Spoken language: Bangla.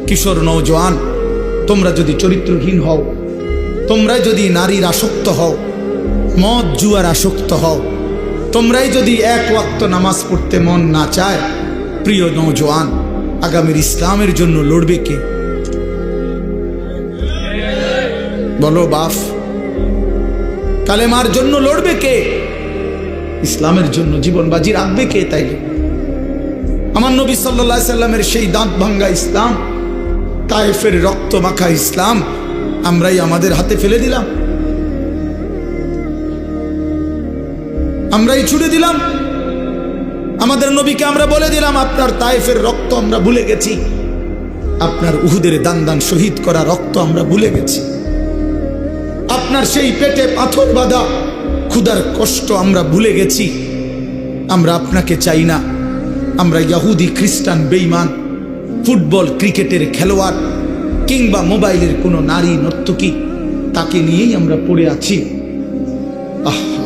কিশোর নওজোয়ান, তোমরা যদি চরিত্রহীন হও, তোমরা যদি নারীর আসক্ত হও, মদ জুয়ার আসক্ত হও, তোমরাই যদি এক ওয়াক্ত নামাজ পড়তে মন না চায়, প্রিয় নওজোয়ান, আগামীর ইসলামের জন্য লড়বে কে? বলো বাপ, কালেমার জন্য লড়বে কে? ইসলামের জন্য জীবন বাজি রাখবে কে? তাইলে আমার নবী সাল্লাল্লাহু আলাইহি সাল্লামের সেই দাঁত ভাঙ্গা ইসলাম, তায়েফের রক্ত মাখা ইসলাম আমরাই আমাদের হাতে ফেলে দিলাম, আমরাই ছুড়ে দিলাম। আমাদের নবীকে আমরা বলে দিলাম, আপনার তায়েফের রক্ত আমরা ভুলে গেছি, আপনার উহুদের দান দান শহীদ করা রক্ত আমরা ভুলে গেছি, আপনার সেই পেটে পাথর বাঁধা ক্ষুধার কষ্ট আমরা ভুলে গেছি। আমরা আপনাকে চাই না, আমরা ইহুদি খ্রিস্টান বেঈমান ফুটবল ক্রিকেটের খেলোয়াড় কিংবা মোবাইলের কোনো নারী নর্তকী, তাকে নিয়েই আমরা পড়ে আছি। আহা,